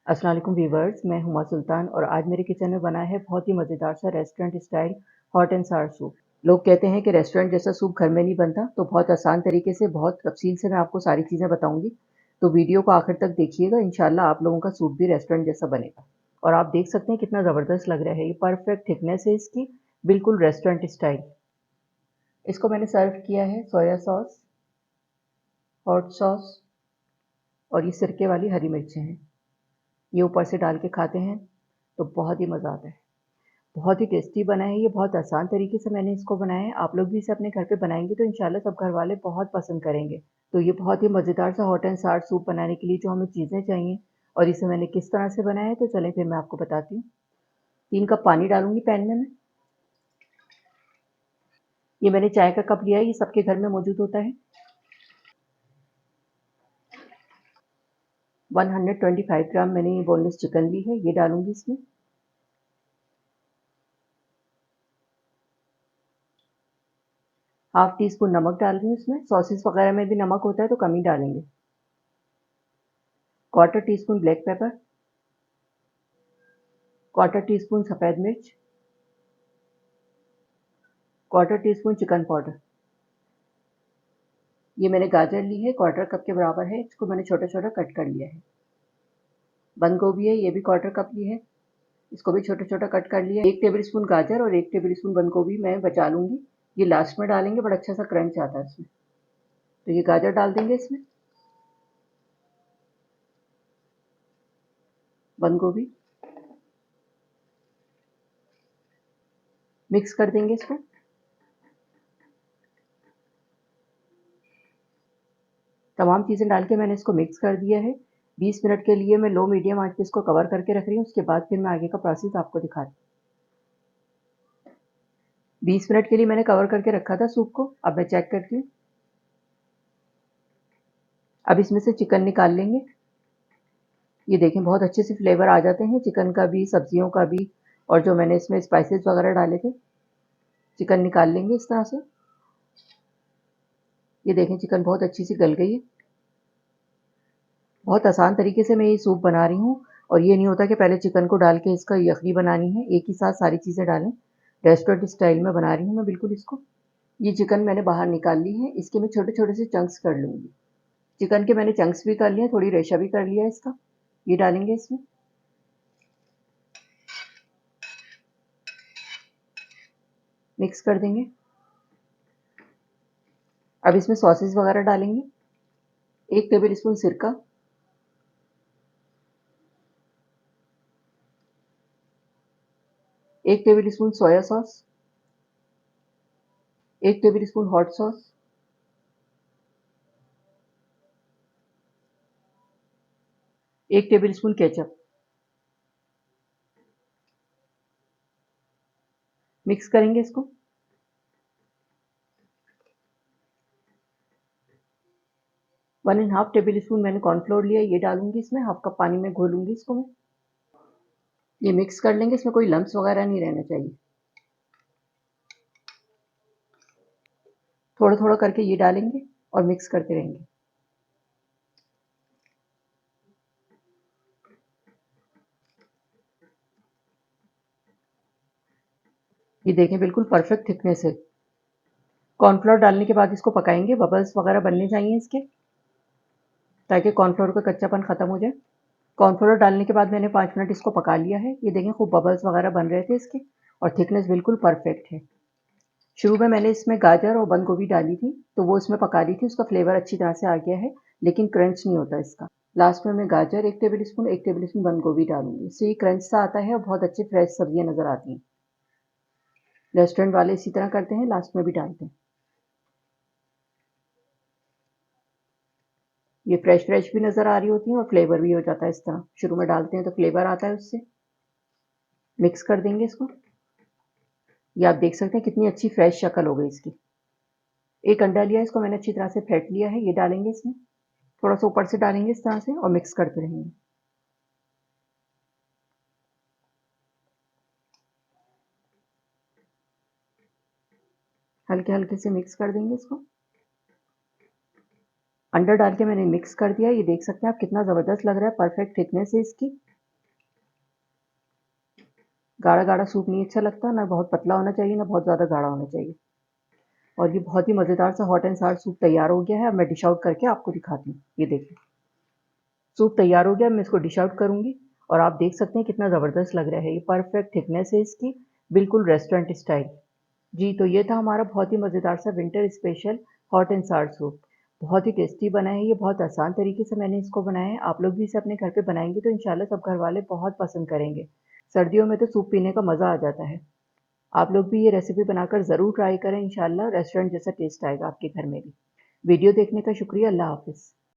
अस्सलाम वालेकुम व्यूवर्स, मैं हुमा सुल्तान और आज मेरे किचन में बना है बहुत ही मज़ेदार सा रेस्टोरेंट स्टाइल हॉट एंड सार सूप। लोग कहते हैं कि रेस्टोरेंट जैसा सूप घर में नहीं बनता, तो बहुत आसान तरीके से बहुत तफसील से मैं आपको सारी चीज़ें बताऊंगी। तो वीडियो को आखिर तक देखिएगा, इंशाल्लाह आप लोगों का सूप भी रेस्टोरेंट जैसा बनेगा। और आप देख सकते हैं कितना ज़बरदस्त लग रहा है, ये परफेक्ट थिकनेस है इसकी, बिल्कुल रेस्टोरेंट स्टाइल। इसको मैंने सर्व किया है सोया सॉस, हॉट सॉस और ये सिरके वाली हरी मिर्चें हैं। ये ऊपर से डाल के खाते हैं तो बहुत ही मज़ा आता है। बहुत ही टेस्टी बना है ये, बहुत आसान तरीके से मैंने इसको बनाया है। आप लोग भी इसे अपने घर पे बनाएंगे तो इंशाल्लाह सब घर वाले बहुत पसंद करेंगे। तो ये बहुत ही मज़ेदार सा हॉट एंड सार सूप बनाने के लिए जो हमें चीज़ें चाहिए और इसे मैंने किस तरह से बनाया है, तो चलें फिर मैं आपको बताती हूँ। 3 कप पानी डालूंगी पैन में मैं। ये मैंने चाय का कप लिया है, ये सबके घर में मौजूद होता है। 125 ग्राम मैंने ये बोनलेस चिकन ली है, ये डालूंगी इसमें। हाफ टी स्पून नमक डाल रही हूँ इसमें। सॉसेस वगैरह में भी नमक होता है तो कम ही डालेंगे। Quarter tea spoon black pepper, quarter tea spoon सफ़ेद मिर्च, quarter tea spoon chicken powder. ये मैंने गाजर ली है, क्वार्टर कप के बराबर है, इसको मैंने छोटा छोटा कट कर लिया है। बंद गोभी है, ये भी क्वार्टर कप ली है, इसको भी छोटा छोटा कट कर लिया है। 1 टेबल स्पून गाजर और 1 टेबल स्पून बंद गोभी मैं बचा लूंगी, ये लास्ट में डालेंगे, बड़ा अच्छा सा क्रंच आता है इसमें। तो ये गाजर डाल देंगे इसमें, बंद गोभी मिक्स कर देंगे इसको। तमाम चीज़ें डाल के मैंने इसको मिक्स कर दिया है। 20 मिनट के लिए मैं लो मीडियम आंच पे इसको कवर करके रख रही हूँ, उसके बाद फिर मैं आगे का प्रोसेस आपको दिखाती हूँ। 20 मिनट के लिए मैंने कवर करके रखा था सूप को, अब मैं चेक करती हूँ। अब इसमें से चिकन निकाल लेंगे। ये देखें बहुत अच्छे से फ्लेवर आ जाते हैं चिकन का भी, सब्जियों का भी, और जो मैंने इसमें स्पाइसेस वगैरह डाले थे। चिकन निकाल लेंगे इस तरह से। ये देखें चिकन बहुत अच्छी सी गल गई है। बहुत आसान तरीके से मैं ये सूप बना रही हूँ, और ये नहीं होता कि पहले चिकन को डाल के इसका यखनी बनानी है, एक ही साथ सारी चीज़ें डालें। रेस्टोरेंट स्टाइल में बना रही हूँ मैं बिल्कुल इसको। ये चिकन मैंने बाहर निकाल ली है, इसके मैं छोटे छोटे से चंक्स कर लूँगी। चिकन के मैंने चंक्स भी कर लिए, थोड़ी रेशा भी कर लिया है इसका। ये डालेंगे इसमें, मिक्स कर देंगे। अब इसमें सॉसेस वगैरह डालेंगे। 1 टेबल स्पून सिरका, 1 table spoon soya sauce, 1 table spoon hot sauce, 1 table spoon ketchup. Mix करेंगे इसको। 1.5 टेबल स्पून मैंने कॉर्नफ्लोर लिया, ये डालूंगी इसमें। हाफ कप पानी में घोलूंगी इसको मैं। ये मिक्स कर लेंगे, इसमें कोई लम्स वगैरह नहीं रहना चाहिए। थोड़ा थोड़ा करके ये डालेंगे और मिक्स करते रहेंगे। ये देखें बिल्कुल परफेक्ट थिकनेस है। कॉर्नफ्लोर डालने के बाद इसको पकाएंगे, बबल्स वगैरह बनने चाहिए इसके, ताकि कॉर्नफ्लोर का कच्चापन खत्म हो जाए। कॉर्नफ्लोर डालने के बाद मैंने 5 मिनट इसको पका लिया है। ये देखें खूब बबल्स वगैरह बन रहे थे इसके, और थिकनेस बिल्कुल परफेक्ट है। शुरू में मैंने इसमें गाजर और बंद गोभी डाली थी, तो वो इसमें पका ली थी, उसका फ्लेवर अच्छी तरह से आ गया है, लेकिन क्रंच नहीं होता इसका। लास्ट में मैं गाजर 1 टेबल स्पून 1 टेबल स्पून बंद गोभी डालूंगी, इससे ये क्रंच सा आता है और बहुत अच्छी फ्रेश सब्जियां नजर आती हैं। रेस्टोरेंट वाले इसी तरह करते हैं, लास्ट में भी डालते हैं। ये फ्रेश फ्रेश भी नजर आ रही होती हैं और फ्लेवर भी हो जाता है इस तरह। शुरू में डालते हैं तो फ्लेवर आता है उससे। मिक्स कर देंगे इसको। ये आप देख सकते हैं कितनी अच्छी फ्रेश शक्ल हो गई इसकी। एक अंडा लिया, इसको मैंने अच्छी तरह से फेंट लिया है, ये डालेंगे इसमें। थोड़ा सा ऊपर से डालेंगे इस तरह से और मिक्स करते रहेंगे। हल्के हल्के से मिक्स कर देंगे इसको। अंडा डाल के मैंने मिक्स कर दिया, ये देख सकते हैं आप कितना ज़बरदस्त लग रहा है, परफेक्ट थिकनेस है इसकी। गाढ़ा-गाढ़ा सूप नहीं अच्छा लगता, ना बहुत पतला होना चाहिए, ना बहुत ज़्यादा गाढ़ा होना चाहिए। और ये बहुत ही मज़ेदार सा हॉट एंड सार सूप तैयार हो गया है। अब मैं डिश आउट करके आपको दिखाती हूँ। ये देखिए, सूप तैयार हो गया। मैं इसको डिश आउट करूँगी और आप देख सकते हैं कितना ज़बरदस्त लग रहा है। ये परफेक्ट थिकनेस है इसकी, बिल्कुल रेस्टोरेंट स्टाइल। जी, तो ये था हमारा बहुत ही मज़ेदार सा विंटर स्पेशल हॉट एंड सार सूप। बहुत ही टेस्टी बना है ये, बहुत आसान तरीके से मैंने इसको बनाया है। आप लोग भी इसे अपने घर पे बनाएँगे तो इंशाल्लाह सब घरवाले बहुत पसंद करेंगे। सर्दियों में तो सूप पीने का मज़ा आ जाता है। आप लोग भी ये रेसिपी बनाकर ज़रूर ट्राई करें, इंशाल्लाह रेस्टोरेंट जैसा टेस्ट आएगा आपके घर में भी। वीडियो देखने का शुक्रिया। अल्लाह हाफ़िज़।